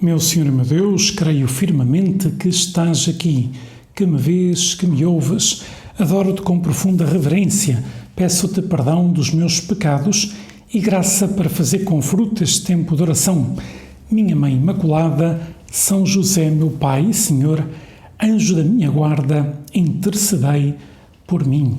Meu Senhor e meu Deus, creio firmemente que estás aqui, que me vês, que me ouves. Adoro-te com profunda reverência. Peço-te perdão dos meus pecados e graça para fazer com fruto este tempo de oração. Minha Mãe Imaculada, São José, meu Pai e Senhor, anjo da minha guarda, intercedei por mim.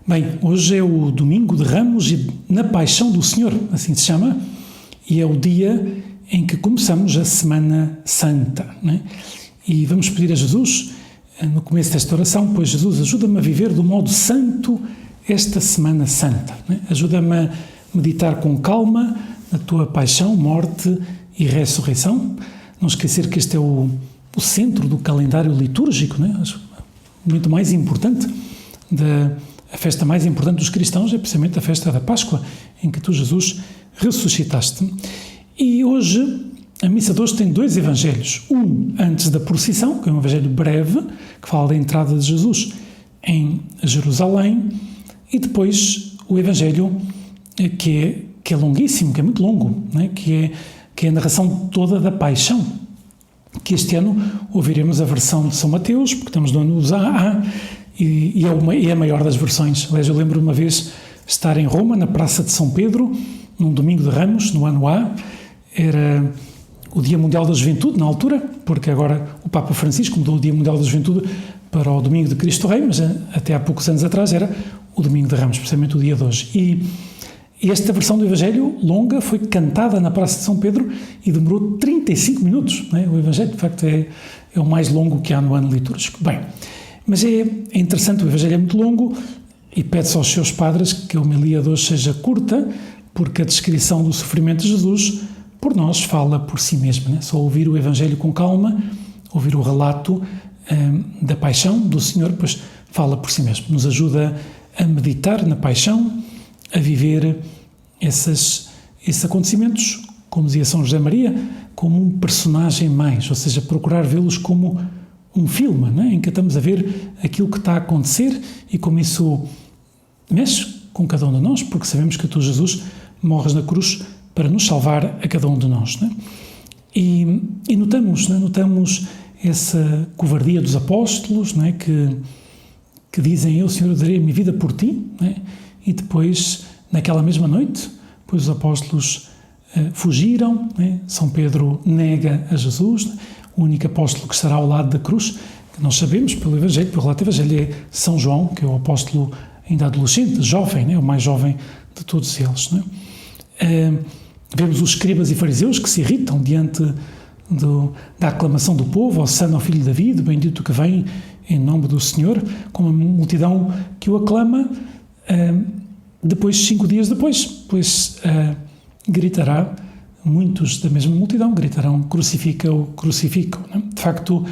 Bem, hoje é o Domingo de Ramos e na Paixão do Senhor, assim se chama, e é o dia em que começamos a Semana Santa, né? E vamos pedir a Jesus, no começo desta oração, pois Jesus, ajuda-me a viver do modo santo esta Semana Santa, né? Ajuda-me a meditar com calma na tua paixão, morte e ressurreição. Não esquecer que este é o centro do calendário litúrgico, né? O momento mais importante, a festa mais importante dos cristãos é precisamente a festa da Páscoa, em que tu, Jesus, ressuscitaste. E hoje, a missa de hoje tem dois evangelhos. Um antes da procissão, que é um evangelho breve, que fala da entrada de Jesus em Jerusalém, e depois o evangelho que é longuíssimo, que é muito longo, né? que é a narração toda da paixão, que este ano ouviremos a versão de São Mateus, porque estamos no ano A, e é a maior das versões. Aliás, eu lembro uma vez estar em Roma, na Praça de São Pedro, num domingo de Ramos, no ano A. Era o Dia Mundial da Juventude, na altura, porque agora o Papa Francisco mudou o Dia Mundial da Juventude para o Domingo de Cristo Rei, mas até há poucos anos atrás era o Domingo de Ramos, precisamente o dia de hoje. E esta versão do Evangelho, longa, foi cantada na Praça de São Pedro e demorou 35 minutos. Né? O Evangelho, de facto, é o mais longo que há no ano litúrgico. Bem, mas é interessante, o Evangelho é muito longo e pede-se aos seus padres que a homilia de hoje seja curta, porque a descrição do sofrimento de Jesus por nós fala por si mesma, né? Só ouvir o Evangelho com calma, ouvir o relato da paixão do Senhor, pois fala por si mesmo. Nos ajuda a meditar na paixão, a viver esses acontecimentos, como dizia São José Maria, como um personagem mais, ou seja, procurar vê-los como um filme, né? Em que estamos a ver aquilo que está a acontecer e como isso mexe com cada um de nós, porque sabemos que tu, Jesus, morres na cruz para nos salvar a cada um de nós, né? E notamos essa covardia dos apóstolos, né? que dizem, eu, Senhor, darei a minha vida por ti, né? E depois, naquela mesma noite, pois os apóstolos fugiram, né? São Pedro nega a Jesus, né? O único apóstolo que estará ao lado da cruz, que nós sabemos pelo Evangelho, pelo relato do Evangelho, é São João, que é o apóstolo ainda adolescente, jovem, né? O mais jovem de todos eles, né? Vemos os escribas e fariseus que se irritam diante da aclamação do povo, Hosana ao filho de David, bendito que vem em nome do Senhor, com uma multidão que o aclama. Depois, 5 dias depois, pois gritará, muitos da mesma multidão gritarão, crucifica-o, crucifica-o. Né? De facto,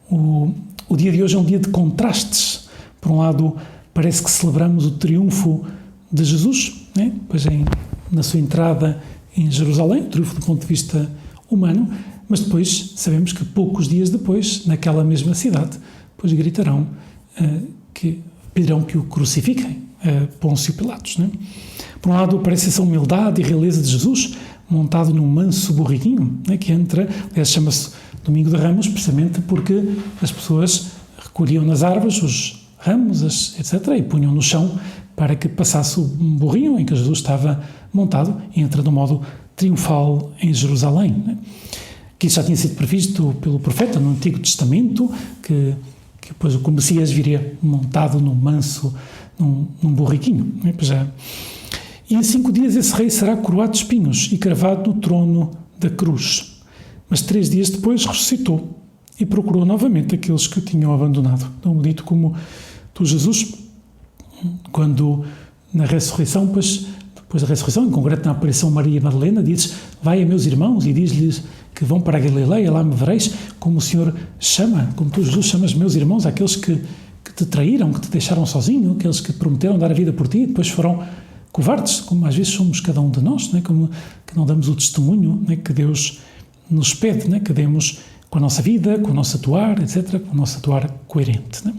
o dia de hoje é um dia de contrastes. Por um lado, parece que celebramos o triunfo de Jesus, né? Pois na sua entrada em Jerusalém, triunfo do ponto de vista humano, mas depois sabemos que poucos dias depois, naquela mesma cidade, pois gritarão, que pedirão que o crucifiquem, Pôncio Pilatos, né? Por um lado, parece essa humildade e realeza de Jesus, montado num manso burriquinho, né? Que entra, aliás, chama-se Domingo de Ramos, precisamente porque as pessoas recolhiam nas árvores os ramos, etc., e punham no chão para que passasse um burrinho em que Jesus estava montado e entra de um modo triunfal em Jerusalém, né? Que isso já tinha sido previsto pelo profeta no Antigo Testamento, que depois o Messias viria montado num manso, num burriquinho, né? E em 5 dias esse rei será coroado de espinhos e cravado no trono da cruz. Mas 3 dias depois ressuscitou e procurou novamente aqueles que o tinham abandonado. Tão bonito como tu, Jesus, quando na ressurreição, depois da ressurreição, em concreto na aparição Maria Madalena, dizes, vai a meus irmãos e diz-lhes que vão para a Galileia, lá me vereis, como o Senhor chama, como tu, Jesus, chamas meus irmãos, aqueles que te traíram, que te deixaram sozinho, aqueles que prometeram dar a vida por ti e depois foram covardes, como às vezes somos cada um de nós, né? Como que não damos o testemunho, né? Que Deus nos pede, né? Que demos com a nossa vida, com o nosso atuar, etc., com o nosso atuar coerente, né?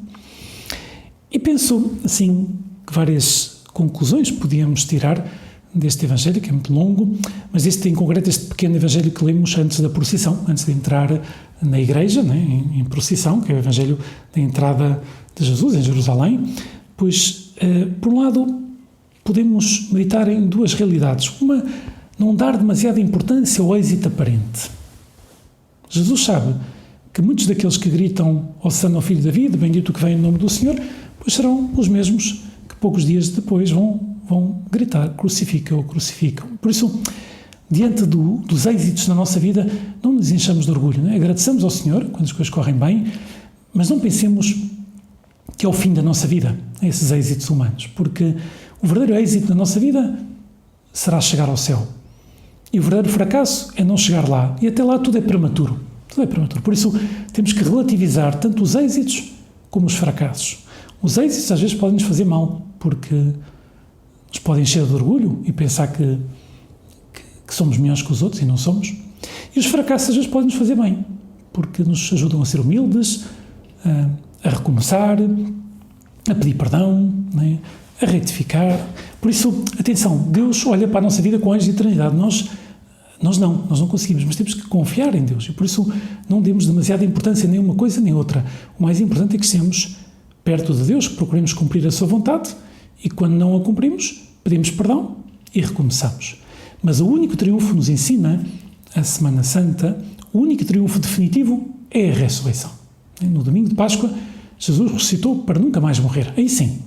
E penso, assim, que várias conclusões podíamos tirar deste Evangelho, que é muito longo, mas em concreto, este pequeno Evangelho que lemos antes da procissão, antes de entrar na igreja, né, em procissão, que é o Evangelho da entrada de Jesus em Jerusalém, pois, por um lado, podemos meditar em duas realidades. Uma, não dar demasiada importância ao êxito aparente. Jesus sabe que muitos daqueles que gritam Hosana ao Filho de David, bendito que vem em nome do Senhor, pois serão os mesmos que poucos dias depois vão gritar, crucifica-o, crucificam. Por isso, diante dos êxitos na nossa vida, não nos enchamos de orgulho, não é? Agradeçamos ao Senhor quando as coisas correm bem, mas não pensemos que é o fim da nossa vida, esses êxitos humanos, porque o verdadeiro êxito da nossa vida será chegar ao céu. E o verdadeiro fracasso é não chegar lá. E até lá tudo é prematuro. Tudo é prematuro. Por isso, temos que relativizar tanto os êxitos como os fracassos. Os êxitos às vezes podem nos fazer mal, porque nos podem encher de orgulho e pensar que somos melhores que os outros e não somos. E os fracassos às vezes podem nos fazer bem, porque nos ajudam a ser humildes, a recomeçar, a pedir perdão, né? A retificar. Por isso, atenção, Deus olha para a nossa vida com olhos de eternidade. Nós não conseguimos, mas temos que confiar em Deus. E por isso não demos demasiada importância nem uma coisa nem outra. O mais importante é que estejamos perto de Deus, que procuremos cumprir a sua vontade e quando não a cumprimos, pedimos perdão e recomeçamos. Mas o único triunfo nos ensina a Semana Santa, o único triunfo definitivo é a ressurreição. No domingo de Páscoa, Jesus ressuscitou para nunca mais morrer. Aí sim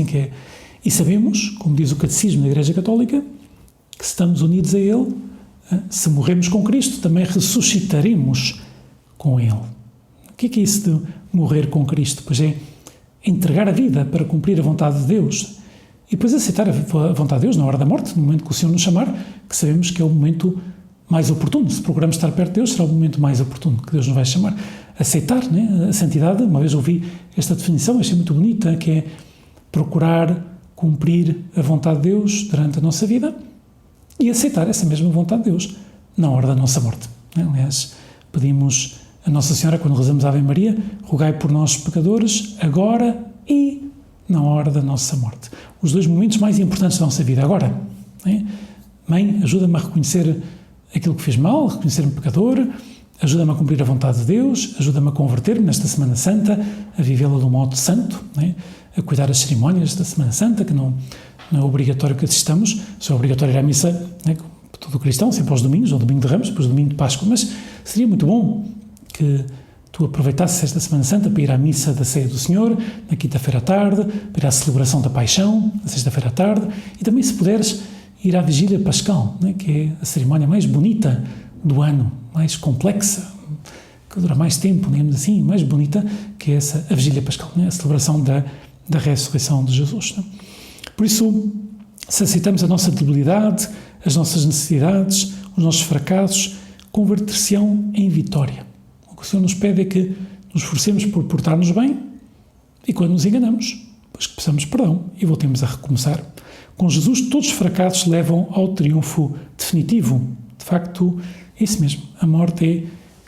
que é. E sabemos, como diz o Catecismo da Igreja Católica, que se estamos unidos a Ele, se morremos com Cristo, também ressuscitaremos com Ele. O que é isso de morrer com Cristo? Pois é entregar a vida para cumprir a vontade de Deus e depois aceitar a vontade de Deus na hora da morte, no momento que o Senhor nos chamar, que sabemos que é o momento mais oportuno. Se procuramos estar perto de Deus, será o momento mais oportuno que Deus nos vai chamar. Aceitar, né? A santidade, uma vez ouvi esta definição, achei muito bonita, que é procurar cumprir a vontade de Deus durante a nossa vida e aceitar essa mesma vontade de Deus na hora da nossa morte. Aliás, pedimos a Nossa Senhora, quando rezamos a Ave Maria, rogai por nós pecadores, agora e na hora da nossa morte. Os dois momentos mais importantes da nossa vida. Agora, né? Mãe, ajuda-me a reconhecer aquilo que fiz mal, a reconhecer-me pecador, ajuda-me a cumprir a vontade de Deus, ajuda-me a converter-me nesta Semana Santa, a vivê-la de um modo santo, né? A cuidar das cerimónias da Semana Santa, que não é obrigatório que assistamos, só é obrigatório ir à missa, né? Todo cristão, sempre aos domingos, ao domingo de Ramos, depois do domingo de Páscoa, mas seria muito bom que tu aproveitasses esta Semana Santa para ir à missa da Ceia do Senhor, na quinta-feira à tarde, para ir à celebração da Paixão, na sexta-feira à tarde, e também, se puderes, ir à Vigília Pascal, né? Que é a cerimónia mais bonita do ano, mais complexa, que dura mais tempo, digamos assim, mais bonita, que é essa, a Vigília Pascal, né? A celebração da ressurreição de Jesus. Né? Por isso, se aceitamos a nossa debilidade, as nossas necessidades, os nossos fracassos, converter-se-ão em vitória. O que o Senhor nos pede é que nos esforcemos por portar-nos bem e quando nos enganamos, pois que peçamos perdão e voltemos a recomeçar. Com Jesus, todos os fracassos levam ao triunfo definitivo. De facto, é isso mesmo. A morte é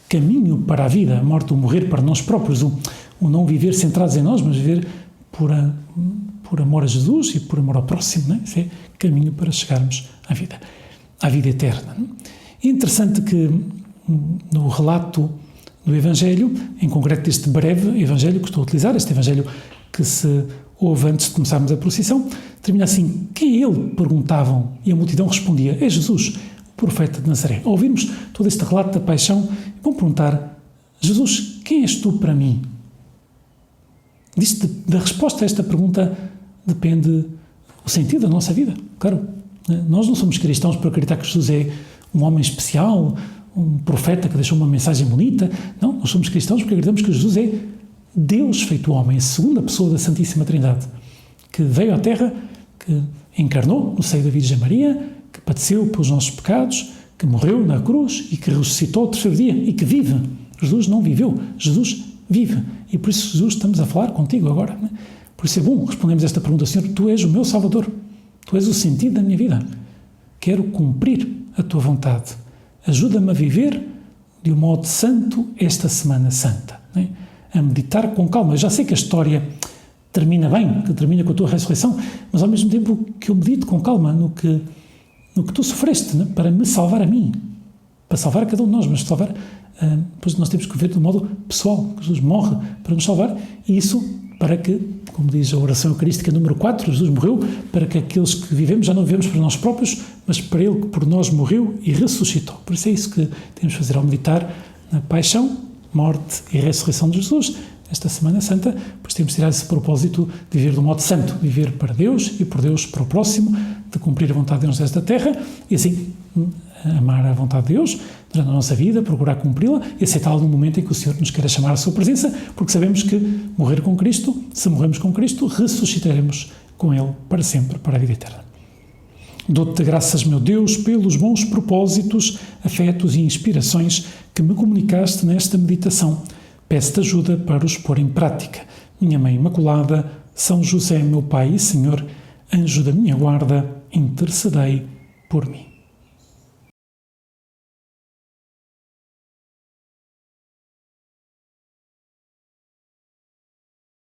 caminho para a vida. A morte, o morrer para nós próprios, o não viver centrados em nós, mas viver por amor a Jesus e por amor ao próximo. Não é? Isso é caminho para chegarmos à vida eterna. Não é? É interessante que no relato do Evangelho, em concreto deste breve Evangelho que estou a utilizar, este Evangelho que se ouve antes de começarmos a procissão, termina assim: quem é ele? Perguntavam, e a multidão respondia: é Jesus, o profeta de Nazaré. Ao ouvirmos todo este relato da paixão, vão perguntar: Jesus, quem és tu para mim? Da resposta a esta pergunta depende o sentido da nossa vida. Claro, nós não somos cristãos para acreditar que Jesus é um homem especial, um profeta que deixou uma mensagem bonita. Não, nós somos cristãos porque acreditamos que Jesus é Deus feito homem, a segunda pessoa da Santíssima Trindade, que veio à Terra, que encarnou no seio da Virgem Maria, que padeceu pelos nossos pecados, que morreu na cruz e que ressuscitou ao terceiro dia e que vive. Jesus não viveu, Jesus vive. E por isso, Jesus, estamos a falar contigo agora. Né? Por isso é bom respondermos esta pergunta: Senhor, tu és o meu Salvador, tu és o sentido da minha vida. Quero cumprir a tua vontade. Ajuda-me a viver de um modo santo esta Semana Santa. Né? A meditar com calma. Eu já sei que a história termina bem, que termina com a tua ressurreição, mas ao mesmo tempo que eu medito com calma no que no que tu sofreste, né? Para me salvar a mim, para salvar a cada um de nós, mas salvar, pois nós temos que ver de um modo pessoal. Jesus morre para nos salvar, e isso para que, como diz a oração eucarística número 4, Jesus morreu para que aqueles que vivemos já não vivemos para nós próprios, mas para Ele que por nós morreu e ressuscitou. Por isso é isso que temos de fazer ao meditar na paixão, morte e ressurreição de Jesus. Esta Semana Santa, pois temos de tirar esse propósito de viver de um modo santo, viver para Deus e por Deus para o próximo, de cumprir a vontade de Deus nesta terra e assim amar a vontade de Deus durante a nossa vida, procurar cumpri-la e aceitá-la no momento em que o Senhor nos queira chamar à sua presença, porque sabemos que morrer com Cristo, se morremos com Cristo, ressuscitaremos com Ele para sempre, para a vida eterna. Dou-te graças, meu Deus, pelos bons propósitos, afetos e inspirações que me comunicaste nesta meditação. Peço-te ajuda para os pôr em prática. Minha Mãe Imaculada, São José, meu Pai e Senhor, anjo da minha guarda, intercedei por mim.